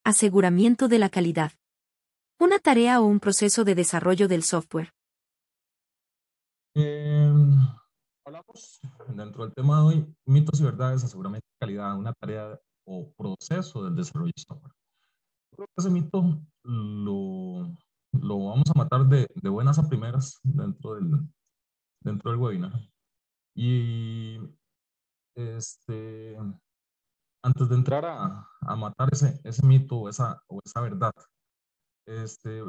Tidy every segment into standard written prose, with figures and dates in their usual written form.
Aseguramiento de la calidad. Una tarea o un proceso de desarrollo del software. Eh, Hablamos dentro del tema de hoy, mitos y verdades, aseguramiento de calidad, una tarea o proceso del desarrollo de software. Creo que ese mito lo vamos a matar de buenas a primeras dentro del webinar. Y este, antes de entrar a matar ese mito o esa verdad, este,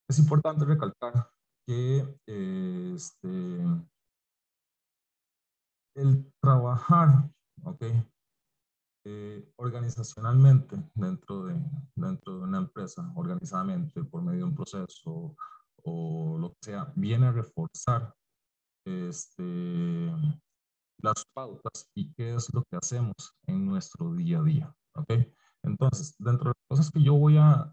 es importante recalcar que el trabajar, ¿ok? Organizacionalmente dentro de una empresa, organizadamente por medio de un proceso o lo que sea, viene a reforzar este, las pautas y qué es lo que hacemos en nuestro día a día. ¿Ok? Entonces, dentro de las cosas que yo voy a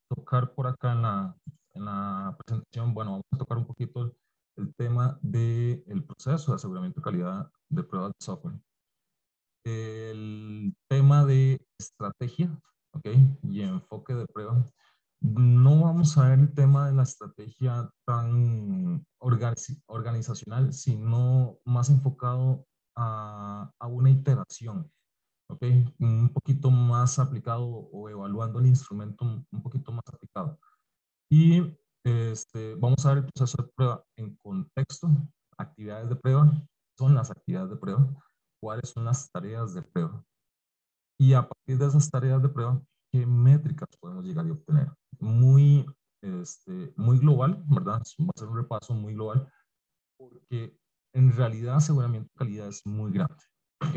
tocar por acá en la presentación, bueno, vamos a tocar un poquito el tema del proceso de aseguramiento de calidad de pruebas de software, el tema de estrategia, ¿ok? Y enfoque de prueba. No vamos a ver el tema de la estrategia tan organizacional, sino más enfocado a una iteración, ¿ok? Un poquito más aplicado o evaluando el instrumento un poquito más aplicado. Y vamos a ver el proceso de prueba en contexto, actividades de prueba, son las actividades de prueba, cuáles son las tareas de prueba. Y a partir de esas tareas de prueba, ¿qué métricas podemos llegar a obtener? Muy global, ¿verdad? Va a ser un repaso muy global, porque en realidad aseguramiento de calidad es muy grande, ¿ok?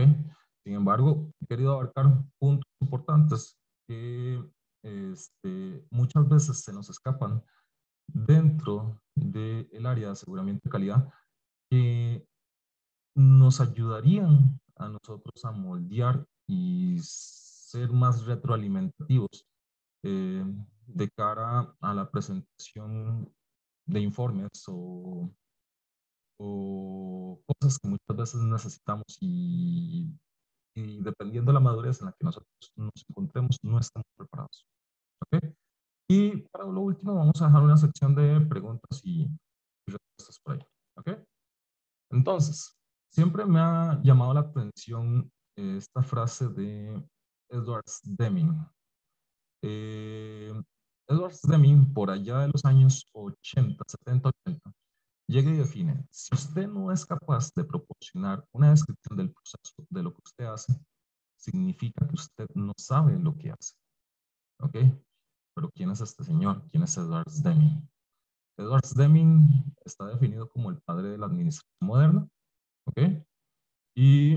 Sin embargo, he querido abarcar puntos importantes que muchas veces se nos escapan dentro del área de aseguramiento de calidad, que nos ayudarían a nosotros a moldear y ser más retroalimentativos eh, de cara a la presentación de informes o cosas que muchas veces necesitamos y dependiendo de la madurez en la que nosotros nos encontremos, no estamos preparados. ¿Ok? Y para lo último vamos a dejar una sección de preguntas y respuestas por ahí. ¿Ok? Entonces, siempre me ha llamado la atención esta frase de Edward Deming. Eh, Edward Deming, por allá de los años 80, 70, 80, llega y define, si usted no es capaz de proporcionar una descripción del proceso de lo que usted hace, significa que usted no sabe lo que hace. ¿Ok? Pero ¿quién es este señor? ¿Quién es Edward Deming? Edward Deming está definido como el padre de la administración moderna. ¿Ok? Y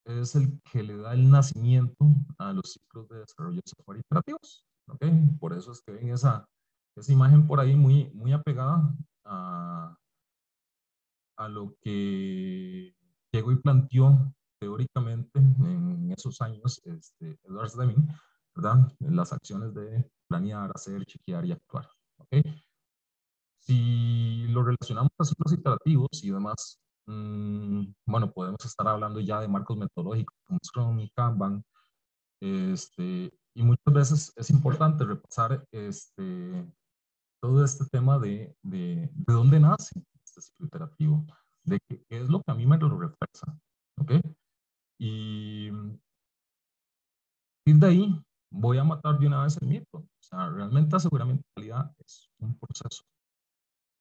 es el que le da el nacimiento a los ciclos de desarrollo de software iterativos. ¿Ok? Por eso es que ven esa imagen por ahí muy apegada a lo que llegó y planteó teóricamente en esos años Edward Deming, ¿verdad? Las acciones de planear, hacer, chequear y actuar. ¿Ok? Si lo relacionamos a ciclos iterativos y demás, bueno, podemos estar hablando ya de marcos metodológicos como Scrum y Kanban, y muchas veces es importante repasar todo este tema de dónde nace este ciclo iterativo, de qué es lo que a mí me lo refuerza, ¿ok? Y de ahí voy a matar de una vez el mito. O sea, realmente aseguramiento de calidad es un proceso,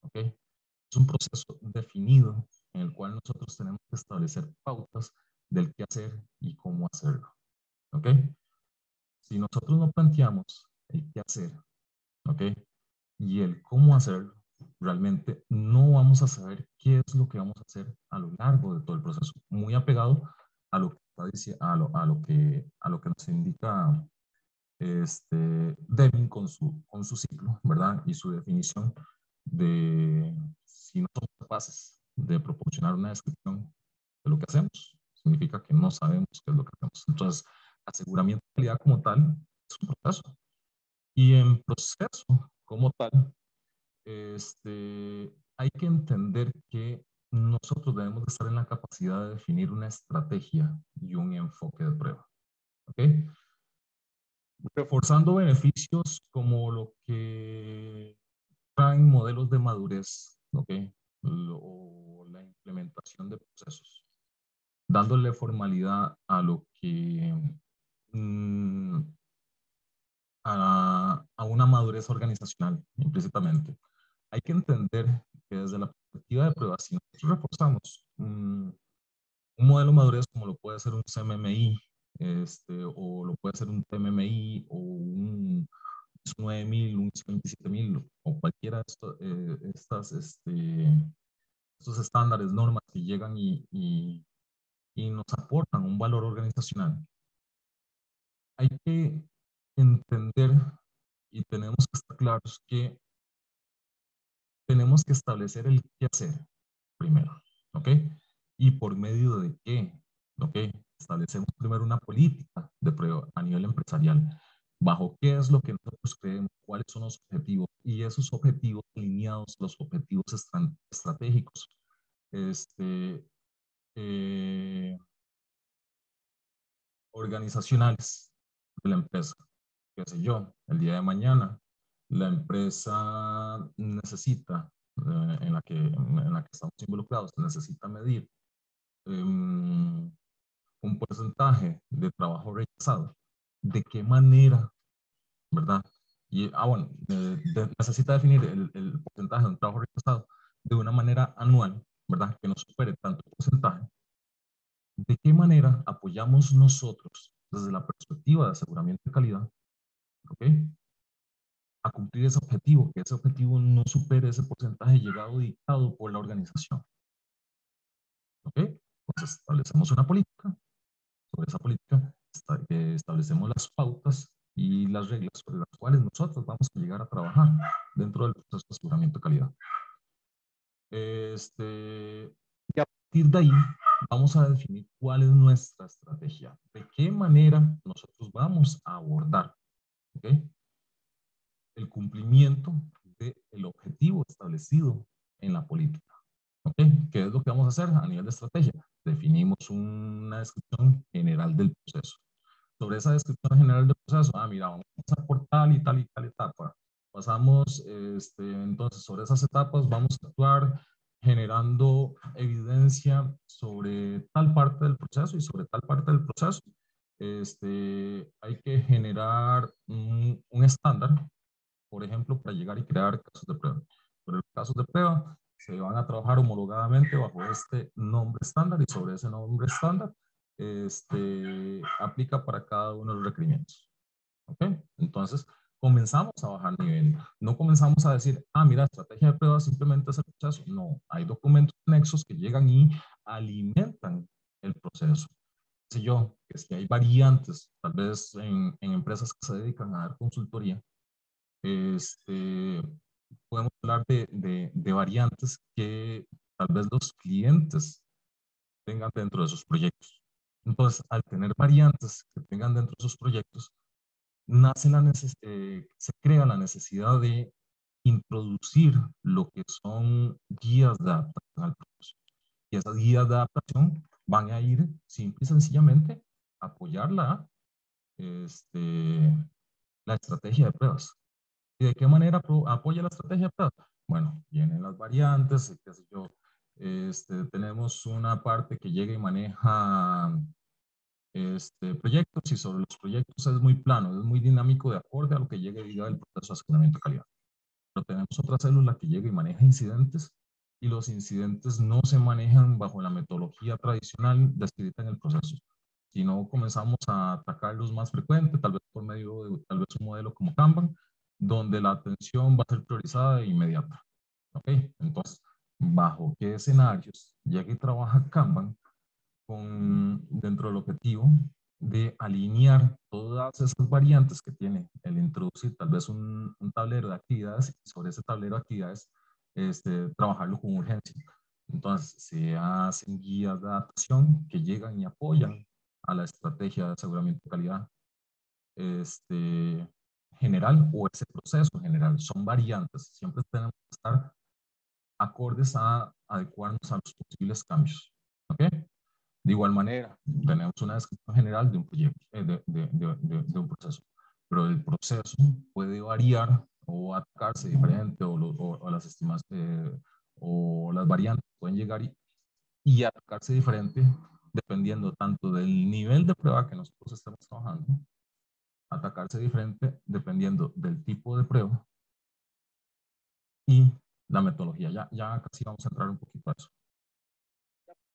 ¿ok? Es un proceso definido en el cual nosotros tenemos que establecer pautas del qué hacer y cómo hacerlo, ¿ok? Si nosotros no planteamos el qué hacer, ¿ok? Y el cómo hacerlo, realmente no vamos a saber qué es lo que vamos a hacer a lo largo de todo el proceso, muy apegado a lo que, a lo que nos indica Deming con su ciclo, ¿verdad? Y su definición de si no somos capaces de proporcionar una descripción de lo que hacemos, significa que no sabemos qué es lo que hacemos. Entonces, aseguramiento de calidad como tal es un proceso. Y en proceso como tal, hay que entender que nosotros debemos de estar en la capacidad de definir una estrategia y un enfoque de prueba. ¿Ok? reforzando beneficios como lo que traen modelos de madurez, ¿ok? O la implementación de procesos, dándole formalidad a lo que mm, a una madurez organizacional implícitamente. Hay que entender que desde la perspectiva de pruebas, si nosotros reforzamos un modelo de madurez como lo puede ser un CMMI, o lo puede ser un TMMI o un ISO 9000, un ISO 27000 o cualquiera de estos estándares, normas que llegan y nos aportan un valor organizacional. Hay que entender y tenemos que estar claros que tenemos que establecer el qué hacer primero, ¿ok? Y por medio de qué, ¿ok? Establecemos primero una política de prueba a nivel empresarial, bajo qué es lo que nosotros creemos, cuáles son los objetivos y esos objetivos alineados a los objetivos estratégicos este, eh, organizacionales de la empresa. Qué sé yo, el día de mañana la empresa necesita, en la que estamos involucrados, necesita medir un porcentaje de trabajo rechazado. ¿De qué manera, verdad? Y, bueno, necesita definir el porcentaje de un trabajo rechazado de una manera anual, ¿verdad? Que no supere tanto porcentaje. ¿De qué manera apoyamos nosotros desde la perspectiva de aseguramiento de calidad, ¿ok? A cumplir ese objetivo, que ese objetivo no supere ese porcentaje llegado dictado por la organización, ¿ok? Entonces establecemos una política, sobre esa política establecemos las pautas y las reglas sobre las cuales nosotros vamos a llegar a trabajar dentro del proceso de aseguramiento de calidad. Y a partir de ahí vamos a definir cuál es nuestra estrategia, de qué manera nosotros vamos a abordar, ¿ok? El cumplimiento del objetivo establecido en la política. ¿Ok? ¿Qué es lo que vamos a hacer a nivel de estrategia? Definimos una descripción general del proceso. Sobre esa descripción general del proceso, mira, vamos a pasar por tal y tal y tal etapa. Pasamos, entonces, sobre esas etapas vamos a actuar generando evidencia sobre tal parte del proceso y sobre tal parte del proceso. Hay que generar un estándar, por ejemplo, para llegar y crear casos de prueba. Pero los casos de prueba se van a trabajar homologadamente bajo este nombre estándar y sobre ese nombre estándar aplica para cada uno de los requerimientos. ¿Ok? Entonces, comenzamos a bajar nivel. No comenzamos a decir, mira, estrategia de prueba simplemente es el proceso. No, hay documentos anexos que llegan y alimentan el proceso. Si yo, que si hay variantes, tal vez en empresas que se dedican a dar consultoría, este, podemos hablar de variantes que tal vez los clientes tengan dentro de sus proyectos. Entonces, al tener variantes que tengan dentro de sus proyectos, se crea la necesidad de introducir lo que son guías de adaptación al proceso. Y esas guías de adaptación van a ir simple y sencillamente a apoyar la estrategia de pruebas. ¿Y de qué manera apoya la estrategia de pruebas? Bueno, vienen las variantes, qué sé yo. Tenemos una parte que llega y maneja proyectos, y sobre los proyectos es muy plano, es muy dinámico de acorde a lo que llegue y diga el proceso de aseguramiento de calidad. Pero tenemos otra célula que llega y maneja incidentes, y los incidentes no se manejan bajo la metodología tradicional descrita en el proceso, sino comenzamos a atacar los más frecuentes, tal vez por medio de tal vez un modelo como Kanban, donde la atención va a ser priorizada e inmediata. ¿Ok? Entonces, ¿bajo qué escenarios llega y trabaja Kanban dentro del objetivo de alinear todas esas variantes que tiene el introducir tal vez un tablero de actividades, y sobre ese tablero de actividades trabajarlo con urgencia? Entonces se hacen guías de adaptación que llegan y apoyan a la estrategia de aseguramiento de calidad general, o ese proceso general. Son variantes, siempre tenemos que estar acordes a adecuarnos a los posibles cambios. ¿Ok? De igual manera, tenemos una descripción general de un proyecto, de un proceso. pero el proceso puede variar o atacarse diferente o las estimas o las variantes pueden llegar y atacarse diferente dependiendo tanto del nivel de prueba que nosotros estemos trabajando, atacarse diferente dependiendo del tipo de prueba y la metodología. Ya casi vamos a entrar un poquito a eso.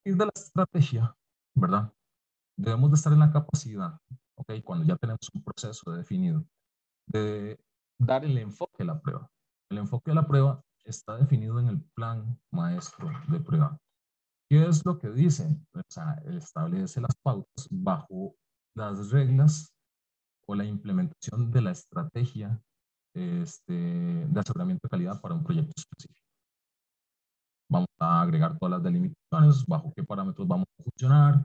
Y de la estrategia, ¿verdad? Debemos de estar en la capacidad, ¿ok? Cuando ya tenemos un proceso definido, de dar el enfoque a la prueba. El enfoque a la prueba está definido en el plan maestro de prueba. ¿Qué es lo que dice? O sea, establece las pautas bajo las reglas o la implementación de la estrategia de aseguramiento de calidad para un proyecto específico. Vamos a agregar todas las delimitaciones, bajo qué parámetros vamos a funcionar,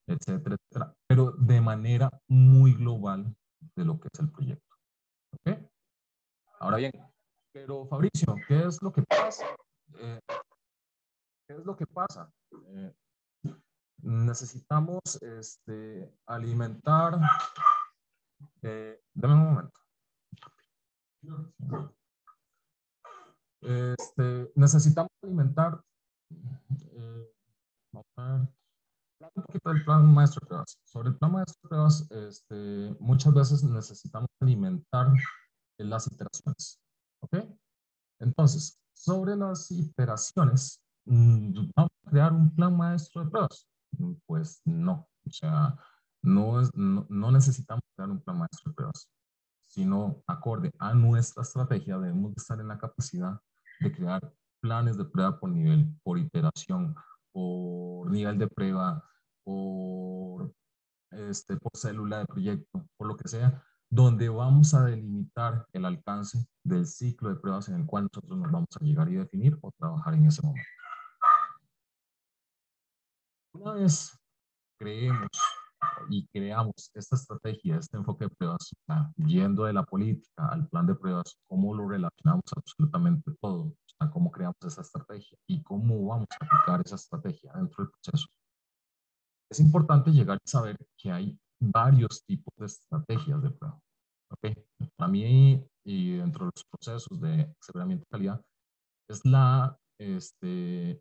etcétera, etcétera, pero de manera muy global de lo que es el proyecto. ¿Ok? Ahora bien, pero Fabricio, ¿qué es lo que pasa? Eh, ¿Qué es lo que pasa? Eh, necesitamos alimentar. Dame un momento. Necesitamos alimentar. Vamos a ver, un poquito del plan maestro de pruebas. Sobre el plan maestro de pruebas, muchas veces necesitamos alimentar las iteraciones. ¿Ok? Entonces, sobre las iteraciones, ¿vamos a crear un plan maestro de pruebas? Pues no. O sea, no necesitamos crear un plan maestro de pruebas, sino acorde a nuestra estrategia debemos de estar en la capacidad de crear planes de prueba por nivel, por iteración, por nivel de prueba, por, por célula de proyecto, por lo que sea, donde vamos a delimitar el alcance del ciclo de pruebas en el cual nosotros nos vamos a llegar y definir o trabajar en ese momento. Una vez creemos y creamos esta estrategia, este enfoque de pruebas, yendo de la política al plan de pruebas, cómo lo relacionamos absolutamente todo, o sea, cómo creamos esa estrategia y cómo vamos a aplicar esa estrategia dentro del proceso. Es importante llegar a saber que hay varios tipos de estrategias de prueba. ¿Okay? Para mí, y dentro de los procesos de aseguramiento de calidad, es la parte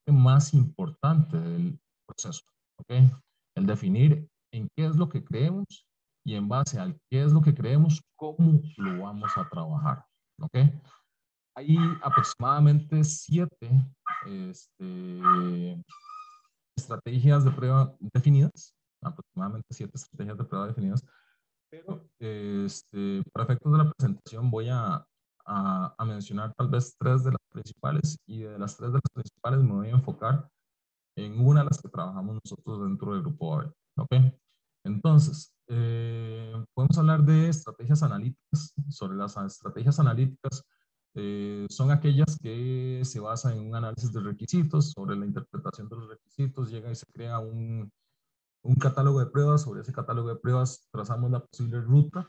más importante del proceso. ¿Okay? El definir en qué es lo que creemos y en base al qué es lo que creemos, cómo lo vamos a trabajar. ¿Okay? Hay aproximadamente 7 estrategias de prueba definidas, aproximadamente 7 estrategias de prueba definidas, pero para efectos de la presentación voy a mencionar tal vez 3 de las principales y de las 3 de las principales me voy a enfocar en una de las que trabajamos nosotros dentro del grupo ABE. ¿Ok? Entonces, podemos hablar de estrategias analíticas. Sobre las estrategias analíticas, son aquellas que se basan en un análisis de requisitos, sobre la interpretación de los requisitos, llega y se crea un catálogo de pruebas. Sobre ese catálogo de pruebas trazamos la posible ruta.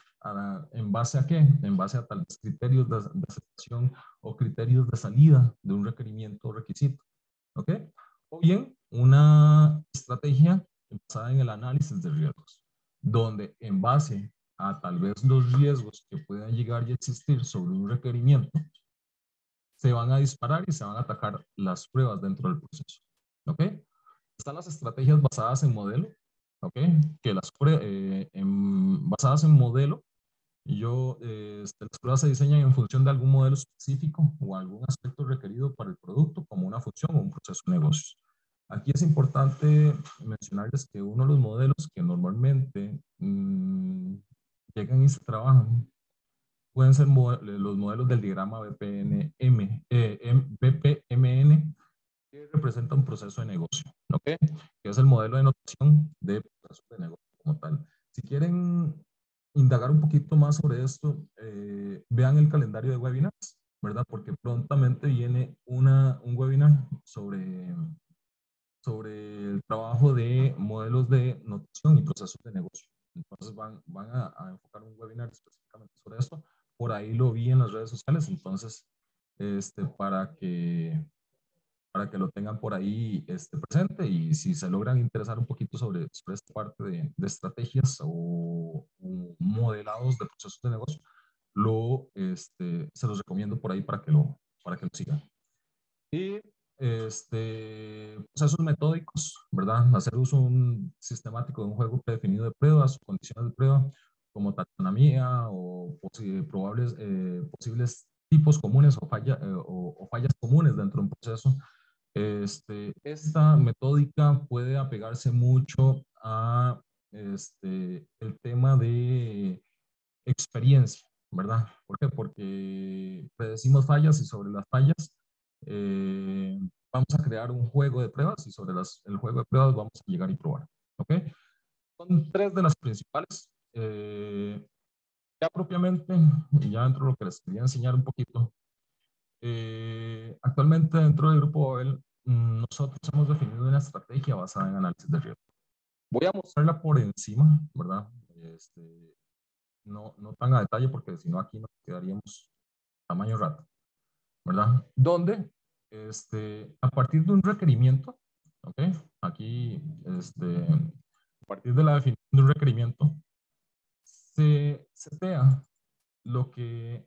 ¿En base a qué? En base a tales criterios de aceptación o criterios de salida de un requerimiento o requisito. ¿Ok? O bien una estrategia basada en el análisis de riesgos, donde en base a tal vez los riesgos que puedan llegar y existir sobre un requerimiento, se van a disparar y se van a atacar las pruebas dentro del proceso. ¿Ok? Están las estrategias basadas en modelo, ¿ok? Que basadas en modelo, las pruebas se diseñan en función de algún modelo específico o algún aspecto requerido para el producto, como una función o un proceso de negocios. Aquí es importante mencionarles que uno de los modelos que normalmente llegan y se trabajan pueden ser los modelos del diagrama BPMN, que representa un proceso de negocio, ¿ok? Que es el modelo de notación de proceso de negocio como tal. Si quieren indagar un poquito más sobre esto, vean el calendario de webinars, ¿verdad? Porque prontamente viene un webinar sobre el trabajo de modelos de notación y procesos de negocio. Entonces van a enfocar un webinar específicamente sobre esto. Por ahí lo vi en las redes sociales, entonces, para que para que lo tengan por ahí presente y si se logran interesar un poquito sobre esta parte de estrategias o modelados de procesos de negocio, se los recomiendo por ahí para que lo sigan. Y procesos metódicos, ¿verdad? Hacer uso sistemático de un juego predefinido de pruebas, condiciones de prueba, como taxonomía o posibles tipos comunes o fallas comunes dentro de un proceso. Esta metódica puede apegarse mucho a el tema de experiencia, ¿verdad? ¿Por qué? Porque predecimos fallas y sobre las fallas eh, vamos a crear un juego de pruebas y sobre el juego de pruebas vamos a llegar y probar, ¿ok? Son tres de las principales. Ya propiamente, ya dentro de lo que les quería enseñar un poquito, actualmente dentro del grupo Babel, nosotros hemos definido una estrategia basada en análisis de riesgo. Voy a mostrarla por encima, ¿verdad? No tan a detalle porque si no aquí nos quedaríamos tamaño rato, ¿verdad? Donde a partir de un requerimiento, ¿ok? Aquí, a partir de la definición de un requerimiento, se setea lo que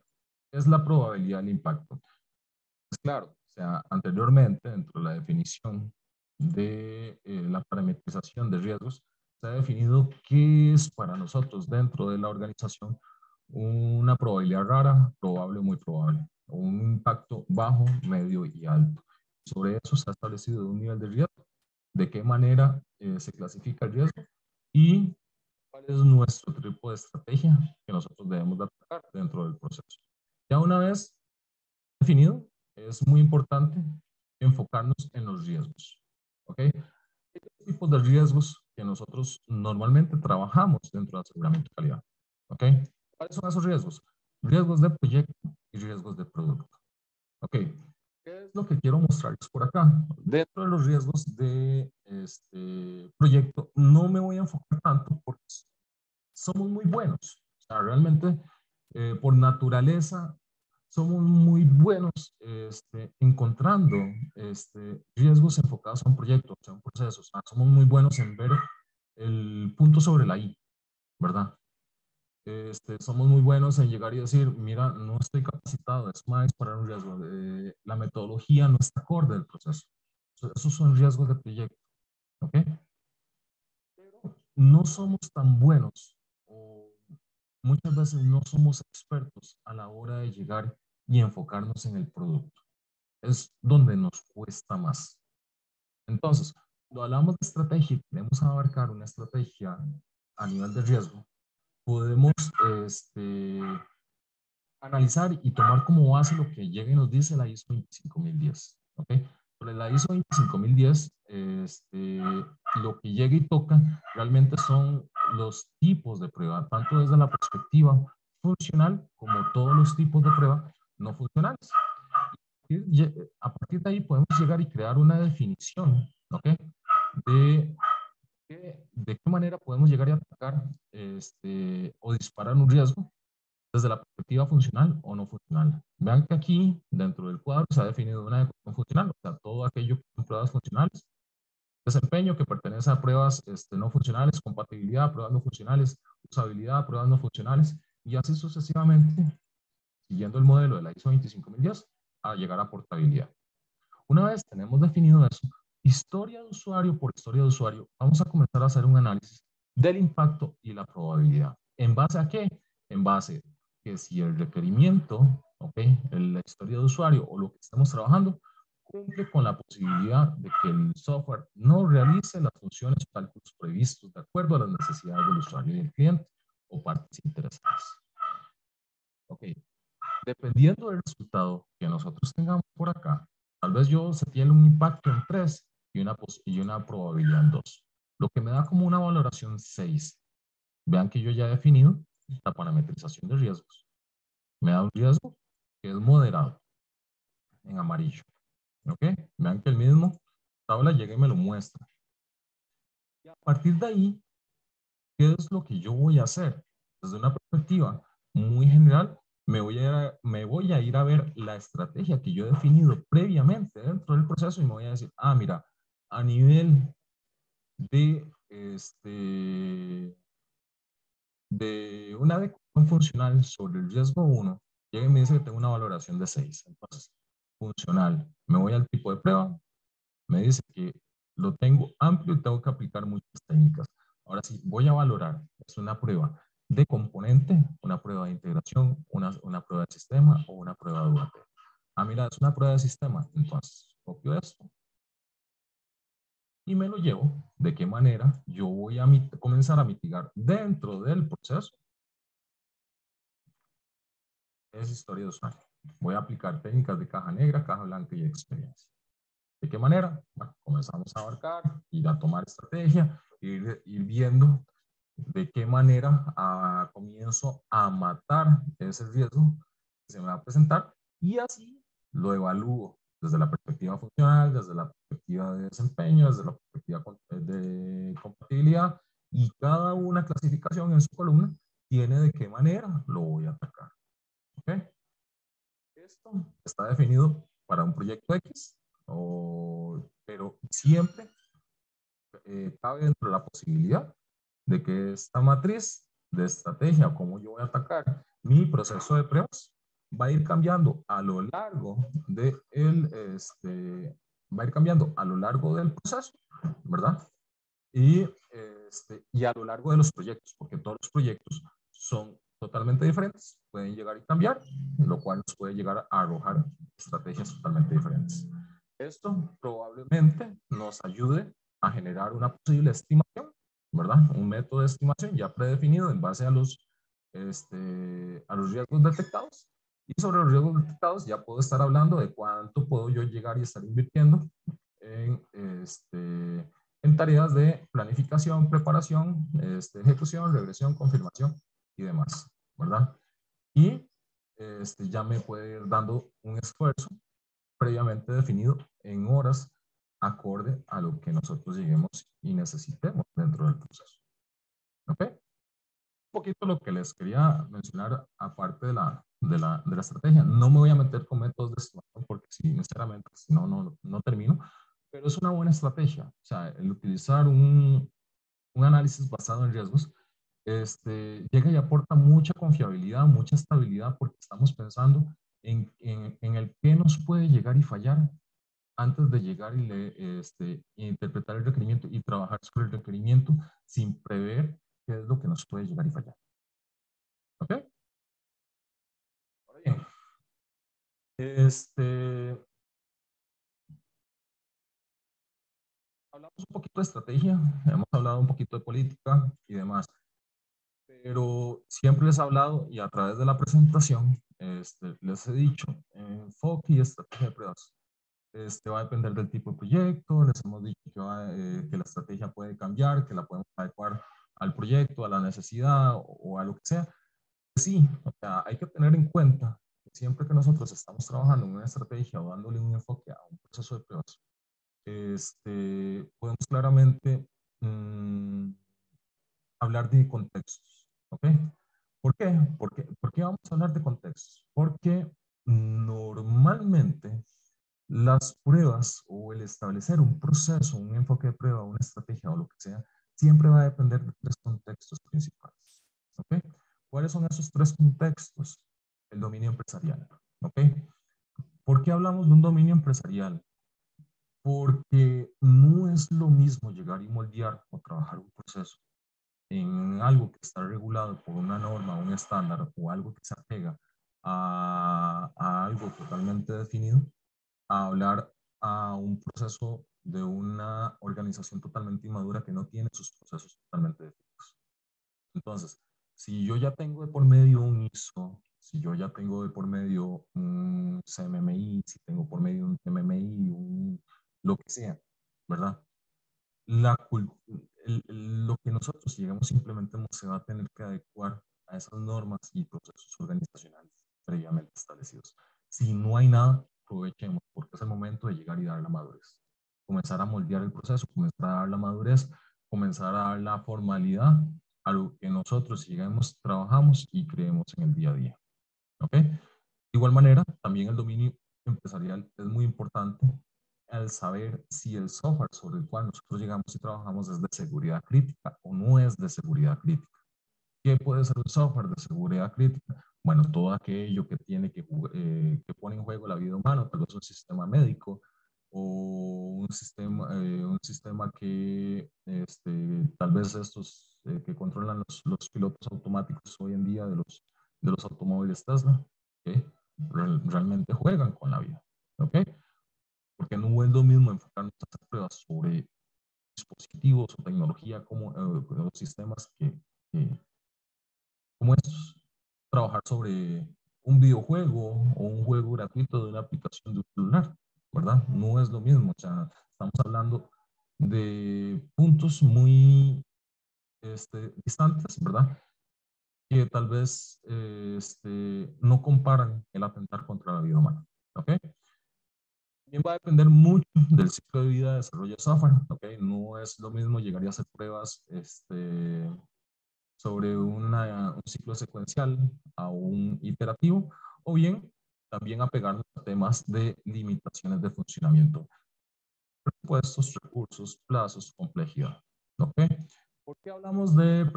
es la probabilidad del impacto. Pues claro, o sea, anteriormente, dentro de la definición de la parametrización de riesgos, se ha definido qué es para nosotros dentro de la organización una probabilidad rara, probable o muy probable, o un impacto bajo, medio y alto. Sobre eso se ha establecido un nivel de riesgo, de qué manera se clasifica el riesgo y cuál es nuestro tipo de estrategia que nosotros debemos de atacar dentro del proceso. Ya una vez definido, es muy importante enfocarnos en los riesgos. ¿Ok? Hay dos tipos de riesgos que nosotros normalmente trabajamos dentro de aseguramiento de calidad. ¿Ok? ¿Cuáles son esos riesgos? Riesgos de proyecto y riesgos de producto. ¿Ok? ¿Qué es lo que quiero mostrarles por acá? Dentro de los riesgos de este proyecto, no me voy a enfocar tanto porque somos muy buenos. O sea, realmente, por naturaleza, somos muy buenos encontrando riesgos enfocados a un proyecto, o sea, un proceso. O sea, somos muy buenos en ver el punto sobre la I, ¿verdad? Somos muy buenos en llegar y decir, mira, no estoy capacitado, es más para un riesgo. La metodología no está acorde al proceso. Esos son riesgos de proyecto, ¿ok? Pero no somos tan buenos o muchas veces no somos expertos a la hora de llegar y enfocarnos en el producto. Es donde nos cuesta más. Entonces, cuando hablamos de estrategia y queremos abarcar una estrategia a nivel de riesgo, podemos analizar y tomar como base lo que llega y nos dice la ISO 25010. ¿Ok? Sobre la ISO 25010, lo que llega y toca realmente son los tipos de prueba, tanto desde la perspectiva funcional como todos los tipos de prueba no funcionales. A partir de ahí podemos llegar y crear una definición, ¿ok? De, de qué manera podemos llegar y atacar o disparar un riesgo desde la perspectiva funcional o no funcional. Vean que aquí, dentro del cuadro, se ha definido una ecuación funcional, o sea, todo aquello que son pruebas funcionales, desempeño que pertenece a pruebas no funcionales, compatibilidad, pruebas no funcionales, usabilidad, pruebas no funcionales, y así sucesivamente, siguiendo el modelo de la ISO 25010, a llegar a portabilidad. Una vez tenemos definido eso, historia de usuario por historia de usuario, vamos a comenzar a hacer un análisis del impacto y la probabilidad. ¿En base a qué? En base que si el requerimiento, ¿ok? La historia de usuario o lo que estamos trabajando cumple con la posibilidad de que el software no realice las funciones o cálculos previstos de acuerdo a las necesidades del usuario y del cliente o partes interesadas. Ok, dependiendo del resultado que nosotros tengamos por acá, tal vez yo se tiene un impacto en 3 y una probabilidad en 2, lo que me da como una valoración 6. Vean que yo ya he definido la parametrización de riesgos. Me da un riesgo que es moderado en amarillo. ¿Ok? Vean que el mismo tabla llega y me lo muestra. Y a partir de ahí, ¿qué es lo que yo voy a hacer? Desde una perspectiva muy general, me voy a ir a ver la estrategia que yo he definido previamente dentro del proceso y me voy a decir, ah, mira, a nivel de, de una adecuación funcional sobre el riesgo 1, llega y me dice que tengo una valoración de 6. Entonces, funcional, me voy al tipo de prueba, me dice que lo tengo amplio y tengo que aplicar muchas técnicas. Ahora sí, voy a valorar, es una prueba de componente, una prueba de integración, una prueba de sistema o una prueba de UAT. Ah, mira, es una prueba de sistema, entonces copio esto y me lo llevo. ¿De qué manera yo voy a comenzar a mitigar dentro del proceso? Es historia de usuario. Voy a aplicar técnicas de caja negra, caja blanca y experiencia. ¿De qué manera? Bueno, comenzamos a abarcar, ir a tomar estrategia, ir viendo de qué manera comienzo a matar ese riesgo que se me va a presentar y así lo evalúo desde la perspectiva funcional, desde la perspectiva de desempeño, desde la perspectiva de compatibilidad y cada una clasificación en su columna tiene de qué manera lo voy a atacar. ¿Okay? Esto está definido para un proyecto X, pero siempre cabe dentro de la posibilidad de que esta matriz de estrategia, cómo yo voy a atacar mi proceso de pruebas, va a ir cambiando a lo largo va a ir cambiando a lo largo del proceso, ¿verdad? Y a lo largo de los proyectos, porque todos los proyectos son totalmente diferentes, pueden llegar y cambiar, lo cual nos puede llegar a arrojar estrategias totalmente diferentes. Esto probablemente nos ayude a generar una posible estimación, ¿verdad? Un método de estimación ya predefinido en base a los riesgos detectados. Y sobre los riesgos detectados ya puedo estar hablando de cuánto puedo yo llegar y estar invirtiendo en, en tareas de planificación, preparación, ejecución, regresión, confirmación y demás, ¿verdad? Y ya me puede ir dando un esfuerzo previamente definido en horas acorde a lo que nosotros lleguemos y necesitemos dentro del proceso. ¿Ok? Un poquito lo que les quería mencionar aparte de la estrategia. No me voy a meter con métodos de estimación porque sinceramente, si no, no termino, pero es una buena estrategia. O sea, el utilizar un análisis basado en riesgos llega y aporta mucha confiabilidad, mucha estabilidad porque estamos pensando en el qué nos puede llegar y fallar antes de llegar y interpretar el requerimiento y trabajar sobre el requerimiento sin prever qué es lo que nos puede llegar y fallar. ¿Ok? Ahora bien, hablamos un poquito de estrategia, hemos hablado un poquito de política y demás, pero siempre les he hablado y a través de la presentación les he dicho enfoque y estrategia de pruebas. Va a depender del tipo de proyecto, les hemos dicho que la estrategia puede cambiar, que la podemos adecuar al proyecto, a la necesidad o a lo que sea. Sí, o sea, hay que tener en cuenta que siempre que nosotros estamos trabajando en una estrategia o dándole un enfoque a un proceso de pruebas, podemos claramente hablar de contextos, ¿ok? ¿Por qué? ¿Por qué vamos a hablar de contextos? Porque normalmente las pruebas o el establecer un proceso, un enfoque de prueba, una estrategia o lo que sea, siempre va a depender de tres contextos principales. ¿Ok? ¿Cuáles son esos tres contextos? El dominio empresarial. ¿Ok? ¿Por qué hablamos de un dominio empresarial? Porque no es lo mismo llegar y moldear o trabajar un proceso en algo que está regulado por una norma, un estándar o algo que se apega a algo totalmente definido, a hablar a un proceso de una organización totalmente inmadura que no tiene sus procesos totalmente definidos. Entonces, si yo ya tengo de por medio un ISO, si yo ya tengo de por medio un CMMI, si tengo por medio un TMMI, lo que sea, ¿verdad? La, lo que nosotros llegamos implementemos se va a tener que adecuar a esas normas y procesos organizacionales previamente establecidos. Si no hay nada, aprovechemos, porque es el momento de llegar y dar la madurez. Comenzar a moldear el proceso, comenzar a dar la madurez, comenzar a dar la formalidad a lo que nosotros lleguemos, trabajamos y creemos en el día a día. ¿ok? De igual manera, también el dominio empresarial es muy importante al saber si el software sobre el cual nosotros llegamos y trabajamos es de seguridad crítica o no es de seguridad crítica. ¿Qué puede ser un software de seguridad crítica? Bueno, todo aquello que tiene que pone en juego la vida humana, tal vez un sistema médico o un sistema que tal vez estos que controlan los pilotos automáticos hoy en día de los automóviles Tesla, que realmente juegan con la vida, ¿ok? Porque no es lo mismo enfocarnos a hacer pruebas sobre dispositivos o tecnología como los sistemas que como estos, trabajar sobre un videojuego o un juego gratuito de una aplicación de un celular, ¿verdad? No es lo mismo, o sea, estamos hablando de puntos muy distantes, ¿verdad? Que tal vez no comparan el atentar contra la vida humana, ¿ok? También va a depender mucho del ciclo de vida de desarrollo de software, ¿ok? No es lo mismo llegar a hacer pruebas sobre un ciclo secuencial a un iterativo, o bien también apegarnos a temas de limitaciones de funcionamiento, presupuestos, recursos, plazos, complejidad. ¿Ok? ¿Por qué hablamos de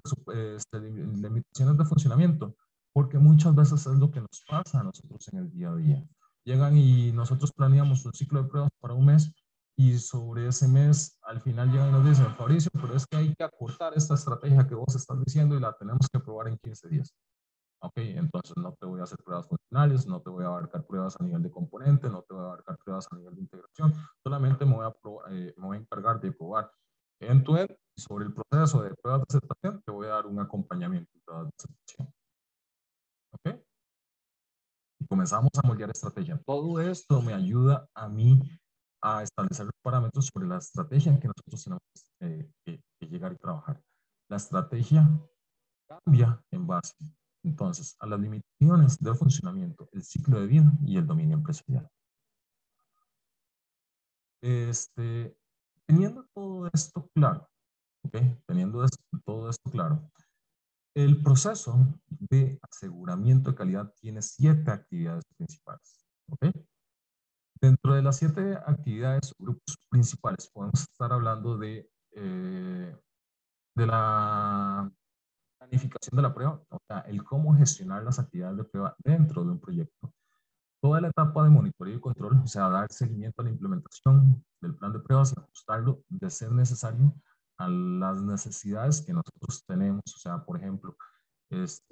limitaciones de funcionamiento? Porque muchas veces es lo que nos pasa a nosotros en el día a día. Llegan y nosotros planeamos un ciclo de pruebas para un mes y sobre ese mes al final llegan y nos dicen, Fabricio, pero es que hay que acortar esta estrategia que vos estás diciendo y la tenemos que probar en 15 días. Ok, entonces no te voy a hacer pruebas funcionales, no te voy a abarcar pruebas a nivel de componente, no te voy a abarcar pruebas a nivel de integración, solamente me voy a encargar de probar end-to-end y sobre el proceso de pruebas de aceptación te voy a dar un acompañamiento de pruebas de aceptación. Ok, y comenzamos a moldear estrategia. Todo esto me ayuda a mí a establecer los parámetros sobre la estrategia que nosotros tenemos que llegar y trabajar. La estrategia cambia en base, entonces, a las limitaciones de funcionamiento, el ciclo de vida y el dominio empresarial. Este, teniendo todo esto claro, ¿ok? Teniendo todo esto claro, el proceso de aseguramiento de calidad tiene 7 actividades principales, ¿ok? Dentro de las 7 actividades o grupos principales podemos estar hablando de la planificación de la prueba, o sea, el cómo gestionar las actividades de prueba dentro de un proyecto. Toda la etapa de monitoreo y control, o sea, dar seguimiento a la implementación del plan de pruebas y ajustarlo de ser necesario a las necesidades que nosotros tenemos. O sea, por ejemplo, es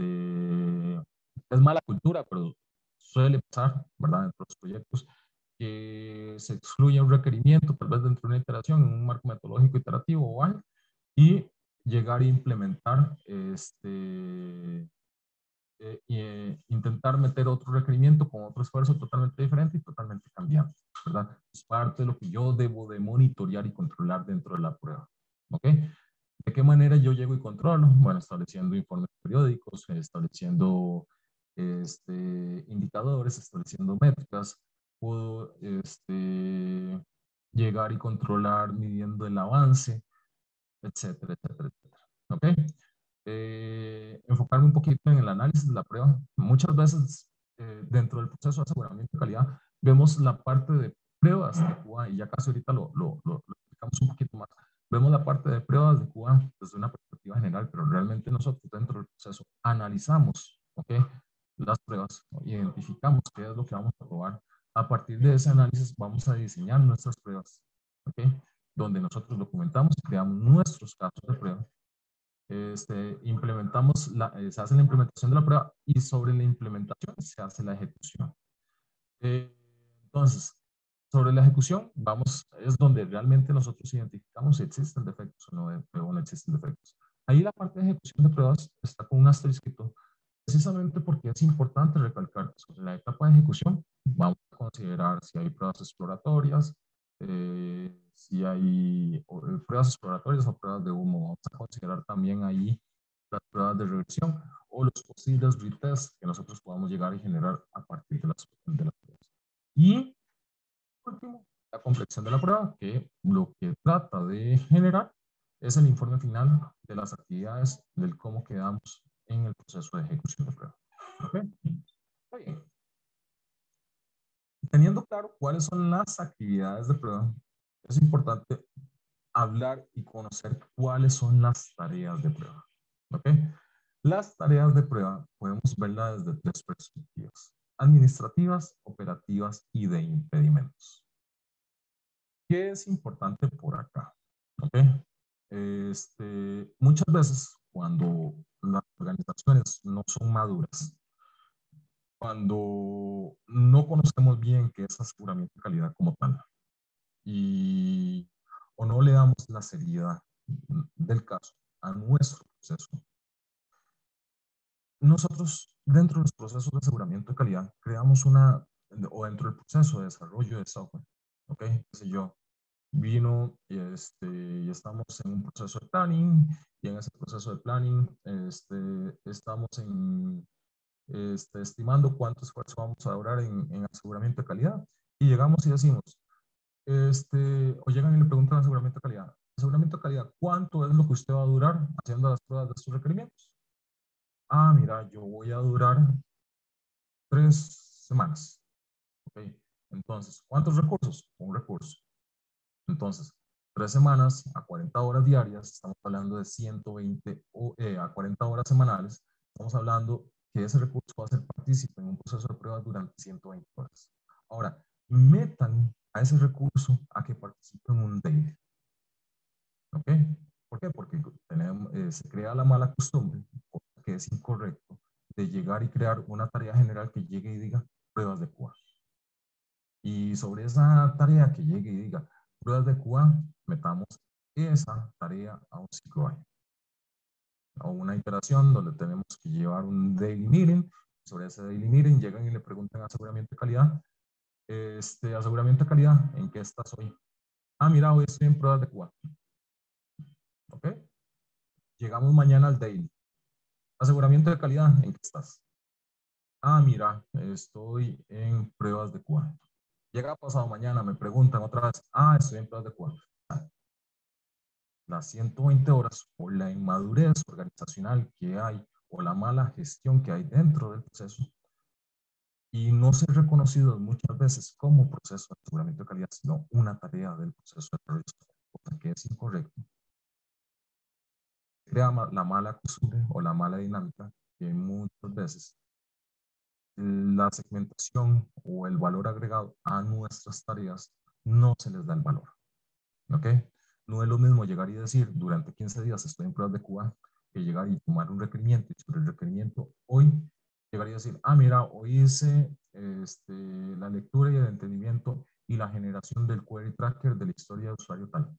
mala cultura, pero suele pasar, ¿verdad? Dentro de los proyectos que se excluye un requerimiento, tal vez dentro de una iteración, en un marco metodológico iterativo o algo, y llegar a implementar intentar meter otro requerimiento con otro esfuerzo totalmente diferente y totalmente cambiante, ¿verdad? Es parte de lo que yo debo de monitorear y controlar dentro de la prueba, ¿ok? ¿De qué manera yo llego y controlo? Bueno, estableciendo informes periódicos, estableciendo indicadores, estableciendo métricas, puedo llegar y controlar midiendo el avance, etcétera, etcétera, etcétera, ¿ok? Enfocarme un poquito en el análisis de la prueba. Muchas veces dentro del proceso de aseguramiento de calidad vemos la parte de pruebas de QA y ya casi ahorita lo explicamos un poquito más. Vemos la parte de pruebas de QA desde una perspectiva general, pero realmente nosotros dentro del proceso analizamos, ¿ok? Las pruebas, ¿no? Identificamos qué es lo que vamos a probar. A partir de ese análisis vamos a diseñar nuestras pruebas, ¿ok? Donde nosotros documentamos y creamos nuestros casos de prueba, se hace la implementación de la prueba y sobre la implementación se hace la ejecución. Eh, entonces, sobre la ejecución, es donde realmente nosotros identificamos si existen defectos o no existen defectos. Ahí la parte de ejecución de pruebas está con un asterisco, precisamente porque es importante recalcar que sobre la etapa de ejecución vamos a considerar si hay pruebas exploratorias, si hay pruebas exploratorias o pruebas de humo. Vamos a considerar también ahí las pruebas de reversión o los posibles retests que nosotros podamos llegar a generar a partir de las pruebas. Y por último, la complexión de la prueba, que lo que trata de generar es el informe final de las actividades, del cómo quedamos en el proceso de ejecución de prueba. ¿Okay? Teniendo claro cuáles son las actividades de prueba, es importante hablar y conocer cuáles son las tareas de prueba. ¿Ok? Las tareas de prueba podemos verlas desde tres perspectivas: administrativas, operativas y de impedimentos. ¿Qué es importante por acá? ¿Ok? Muchas veces cuando las organizaciones no son maduras, cuando no conocemos bien qué es aseguramiento de calidad como tal, y o no le damos la seriedad del caso a nuestro proceso, nosotros dentro de los procesos de aseguramiento de calidad creamos o dentro del proceso de desarrollo de software, ¿ok? Qué sé yo, vino y estamos en un proceso de planning, y en ese proceso de planning estamos estimando cuánto esfuerzo vamos a durar en aseguramiento de calidad, y llegamos y decimos, o llegan y le preguntan a aseguramiento de calidad, ¿cuánto es lo que usted va a durar haciendo las pruebas de sus requerimientos? Ah, mira, yo voy a durar 3 semanas. ¿Ok? Entonces, ¿cuántos recursos? Un recurso. Entonces, 3 semanas a 40 horas diarias, estamos hablando de 120 a 40 horas semanales, estamos hablando que ese recurso va a ser partícipe en un proceso de prueba durante 120 horas. Ahora, metan a ese recurso a que participe en un daily. ¿Ok? ¿Por qué? Porque se crea la mala costumbre, que es incorrecto, de llegar y crear una tarea general que llegue y diga pruebas de QA. Y sobre esa tarea que llegue y diga pruebas de QA, metamos esa tarea a un ciclo año, a una iteración donde tenemos que llevar un daily meeting. Sobre ese daily meeting llegan y le preguntan a aseguramiento de calidad, aseguramiento de calidad, ¿en qué estás hoy? Ah, mira, hoy estoy en pruebas de QA. ¿Ok? Llegamos mañana al daily. Aseguramiento de calidad, ¿en qué estás? Ah, mira, estoy en pruebas de QA. Llega pasado mañana, me preguntan otra vez, ah, estoy en pruebas de QA. Las 120 horas o la inmadurez organizacional que hay o la mala gestión que hay dentro del proceso y no ser reconocidos muchas veces como proceso de aseguramiento de calidad, sino una tarea del proceso de desarrollo, cosa que es incorrecto, crea la mala costumbre o la mala dinámica que muchas veces la segmentación o el valor agregado a nuestras tareas no se les da el valor. ¿Ok? No es lo mismo llegar y decir durante 15 días estoy en pruebas de QA que llegar y tomar un requerimiento y sobre el requerimiento hoy llegar y decir, ah, mira, hoy hice la lectura y el entendimiento y la generación del query tracker de la historia de usuario tal.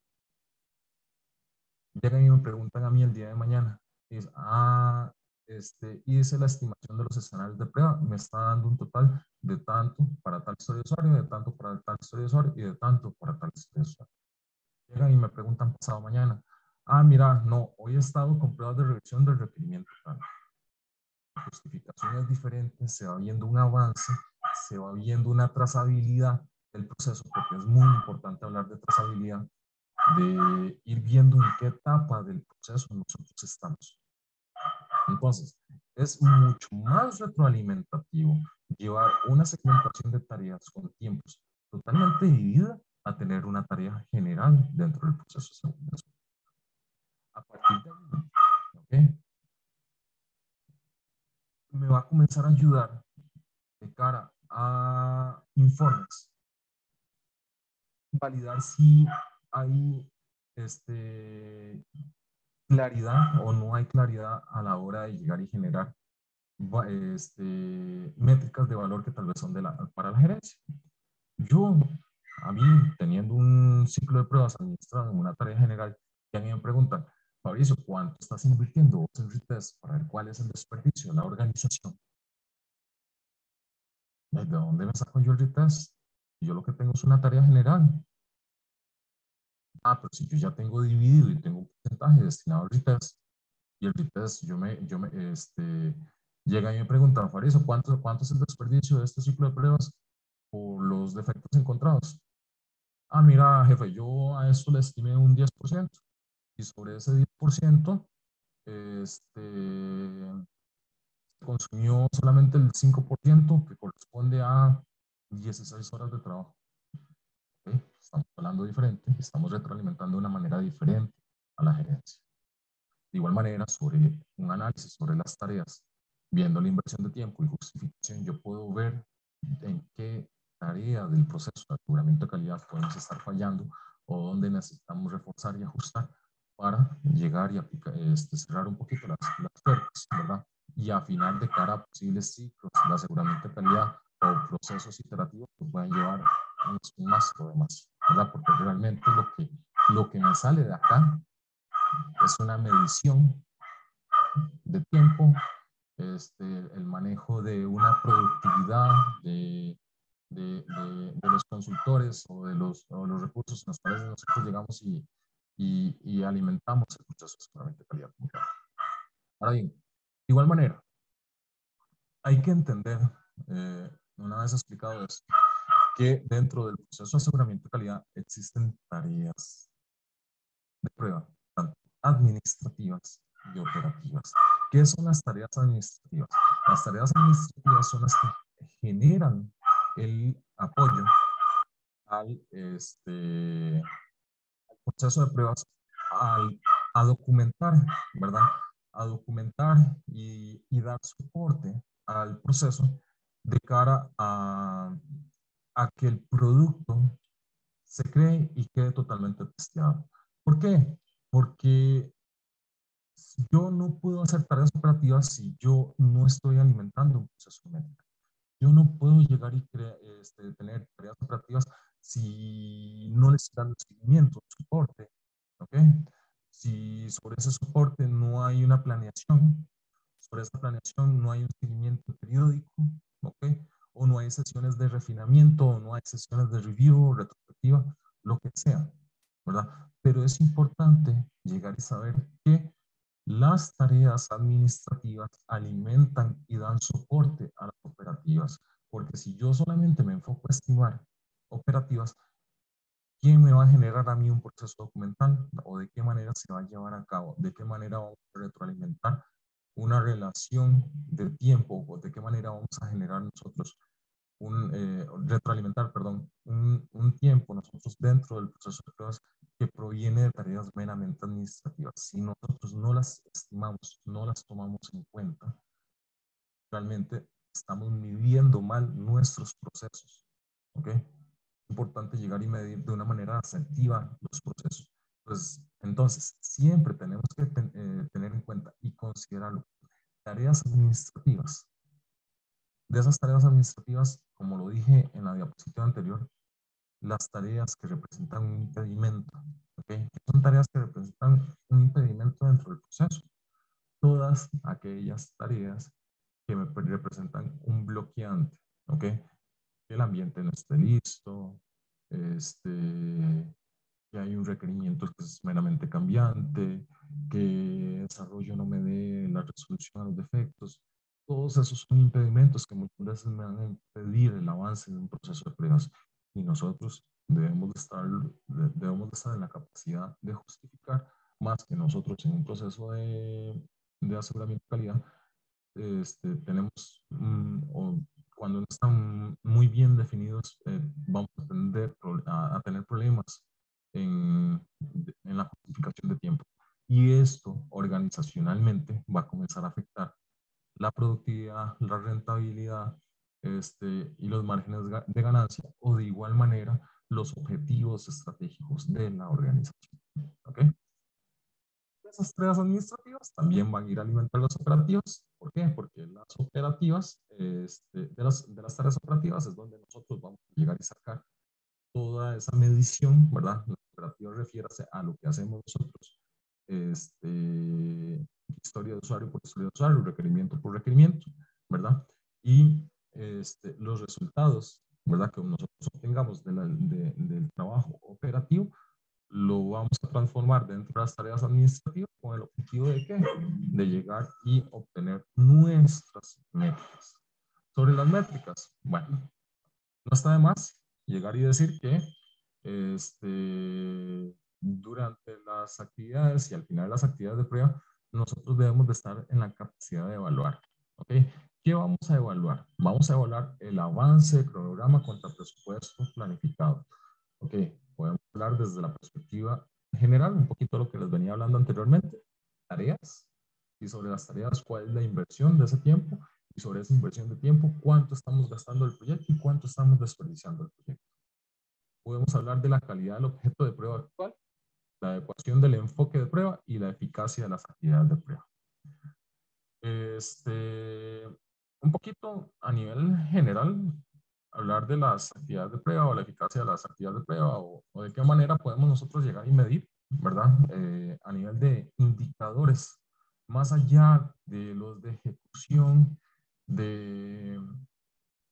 Llegan y me preguntan a mí el día de mañana, y es, ah, hice la estimación de los escenarios de prueba, me está dando un total de tanto para tal historia de usuario, de tanto para tal historia de usuario y de tanto para tal historia de usuario. Llegan y me preguntan pasado mañana, ah, mira, no, hoy he estado con pruebas de revisión del requerimiento. La justificación es diferente, se va viendo un avance, se va viendo una trazabilidad del proceso, porque es muy importante hablar de trazabilidad, de ir viendo en qué etapa del proceso nosotros estamos. Entonces, es mucho más retroalimentativo llevar una segmentación de tareas con tiempos totalmente dividida a tener una tarea general dentro del proceso. A partir de ahí, ¿okay? Me va a comenzar a ayudar de cara a informes, validar si hay claridad o no hay claridad a la hora de llegar y generar métricas de valor que tal vez son para la gerencia. Yo, a mí, teniendo un ciclo de pruebas administrado en una tarea general, que a mí me preguntan, Fabricio, ¿cuánto estás invirtiendo vos en retest para ver cuál es el desperdicio de la organización? ¿De dónde me saco yo el retest? Yo lo que tengo es una tarea general. Ah, pero si yo ya tengo dividido y tengo un porcentaje destinado al retest, y el retest, llega y me pregunta, Fabricio, ¿cuánto es el desperdicio de este ciclo de pruebas por los defectos encontrados? Ah, mira, jefe, yo a esto le estimé un 10%, y sobre ese 10%, consumió solamente el 5% que corresponde a 16 horas de trabajo. ¿Okay? Estamos hablando diferente, estamos retroalimentando de una manera diferente a la gerencia. De igual manera, sobre un análisis sobre las tareas, viendo la inversión de tiempo y justificación, yo puedo ver en qué tarea del proceso de aseguramiento de calidad podemos estar fallando o dónde necesitamos reforzar y ajustar para llegar y aplicar, cerrar un poquito las tuercas, ¿verdad? Y afinar de cara a posibles ciclos de aseguramiento de calidad o procesos iterativos que puedan llevar un más o demás, ¿verdad? Porque realmente lo que me sale de acá es una medición de tiempo, el manejo de una productividad de los consultores o los recursos en los cuales nosotros llegamos y alimentamos el proceso de calidad. Ahora bien, de igual manera, hay que entender, una vez explicado esto, que dentro del proceso de aseguramiento de calidad existen tareas de prueba, tanto administrativas y operativas. ¿Qué son las tareas administrativas? Las tareas administrativas son las que generan el apoyo al, al proceso de pruebas, a documentar, ¿verdad? A documentar y dar soporte al proceso de cara a que el producto se cree y quede totalmente testeado. ¿Por qué? Porque yo no puedo hacer tareas operativas si yo no estoy alimentando un proceso médico. Yo no puedo llegar y tener tareas operativas si no les dan seguimiento, soporte, ¿ok? Si sobre ese soporte no hay una planeación, sobre esa planeación no hay un seguimiento periódico, ¿ok? O no hay sesiones de refinamiento, o no hay sesiones de review, retrospectiva, lo que sea, ¿verdad? Pero es importante llegar y saber que las tareas administrativas alimentan y dan soporte a las operativas, porque si yo solamente me enfoco a estimar operativas, ¿quién me va a generar a mí un proceso documental? ¿O de qué manera se va a llevar a cabo? ¿De qué manera vamos a retroalimentar una relación de tiempo? ¿O de qué manera vamos a generar nosotros retroalimentar, perdón, un tiempo nosotros dentro del proceso de pruebas que proviene de tareas meramente administrativas? Si nosotros no las estimamos, no las tomamos en cuenta, realmente estamos midiendo mal nuestros procesos, ¿ok? Es importante llegar y medir de una manera asertiva los procesos. Entonces, siempre tenemos que tener en cuenta y considerarlo. Tareas administrativas. De esas tareas administrativas, como lo dije en la diapositiva anterior, las tareas que representan un impedimento, ¿ok? Son tareas que representan un impedimento dentro del proceso. Todas aquellas tareas que me representan un bloqueante, ¿ok? Que el ambiente no esté listo, que hay un requerimiento que es meramente cambiante, que el desarrollo no me dé la resolución a los defectos. Todos esos son impedimentos que muchas veces me van a impedir el avance de un proceso de pruebas y nosotros debemos de estar en la capacidad de justificar más que nosotros en un proceso de aseguramiento de calidad. Tenemos, o cuando no están muy bien definidos, vamos a tener problemas en la justificación de tiempo. Y esto organizacionalmente va a comenzar a afectar la productividad, la rentabilidad, y los márgenes de ganancia, o de igual manera los objetivos estratégicos de la organización. ¿Ok? Esas tareas administrativas también van a ir a alimentar las operativas. ¿Por qué? Porque las operativas, de las tareas operativas es donde nosotros vamos a llegar y sacar toda esa medición, ¿verdad? La operativa refiere a lo que hacemos nosotros, historia de usuario por historia de usuario, requerimiento por requerimiento, ¿verdad? Y los resultados, ¿verdad? Que nosotros obtengamos del trabajo operativo, lo vamos a transformar dentro de las tareas administrativas con el objetivo de ¿qué? De llegar y obtener nuestras métricas. Sobre las métricas, bueno, no está de más llegar y decir que durante las actividades y al final de las actividades de prueba, nosotros debemos de estar en la capacidad de evaluar, ¿ok? ¿Qué vamos a evaluar? Vamos a evaluar el avance del cronograma contra presupuesto planificado. Ok, podemos hablar desde la perspectiva general, un poquito de lo que les venía hablando anteriormente, tareas, y sobre las tareas, cuál es la inversión de ese tiempo, y sobre esa inversión de tiempo, cuánto estamos gastando el proyecto y cuánto estamos desperdiciando el proyecto. Podemos hablar de la calidad del objeto de prueba actual, la adecuación del enfoque de prueba y la eficacia de las actividades de prueba. Un poquito a nivel general, hablar de las actividades de prueba o la eficacia de las actividades de prueba o de qué manera podemos nosotros llegar y medir, ¿verdad? A nivel de indicadores, más allá de los de ejecución de,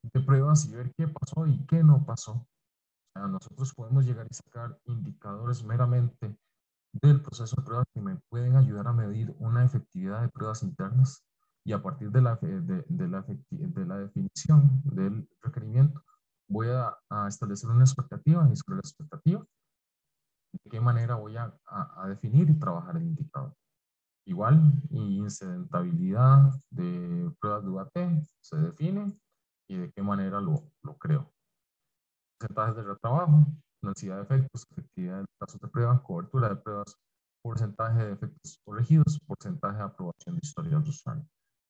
de pruebas y ver qué pasó y qué no pasó. O sea, nosotros podemos llegar y sacar indicadores meramente del proceso de pruebas que me pueden ayudar a medir una efectividad de pruebas internas y a partir de de la definición del requerimiento voy a establecer una expectativa y sobre la expectativa de qué manera voy a definir y trabajar el indicador. Igual, incidentabilidad de pruebas de UAT se define y de qué manera lo creo. Porcentajes de retrabajo, densidad de efectos, efectividad de casos de prueba, cobertura de pruebas, porcentaje de efectos corregidos, porcentaje de aprobación de historial de usuario.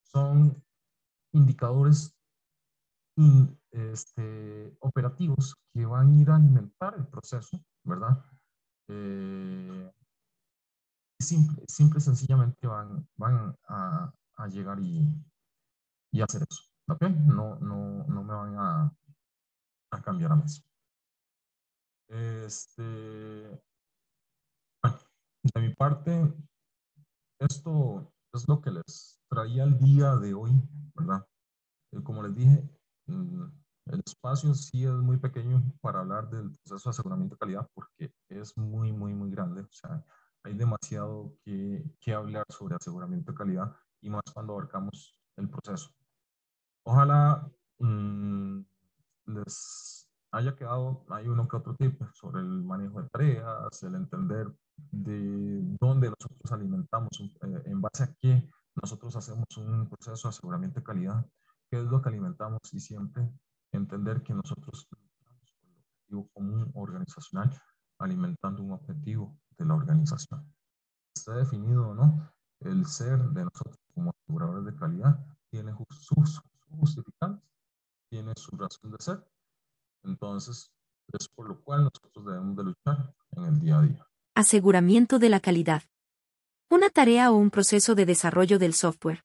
Son indicadores operativos que van a ir a alimentar el proceso, ¿verdad? Simple y sencillamente van a llegar y hacer eso, ¿ok? No me van a cambiar a eso. De mi parte, esto es lo que les traía el día de hoy, ¿verdad? Como les dije, el espacio sí es muy pequeño para hablar del proceso de aseguramiento de calidad porque es muy grande. O sea, hay demasiado que hablar sobre aseguramiento de calidad y más cuando abarcamos el proceso. Ojalá les haya quedado, hay uno que otro tip sobre el manejo de tareas, el entender de dónde nosotros alimentamos, en base a qué nosotros hacemos un proceso de aseguramiento de calidad, qué es lo que alimentamos y siempre entender que nosotros alimentamos con el objetivo común organizacional, alimentando un objetivo de la organización. Está definido o no, el ser de nosotros como aseguradores de calidad tiene sus justificantes, tiene su razón de ser. Entonces, es por lo cual nosotros debemos de luchar en el día a día. Aseguramiento de la calidad. Una tarea o un proceso de desarrollo del software,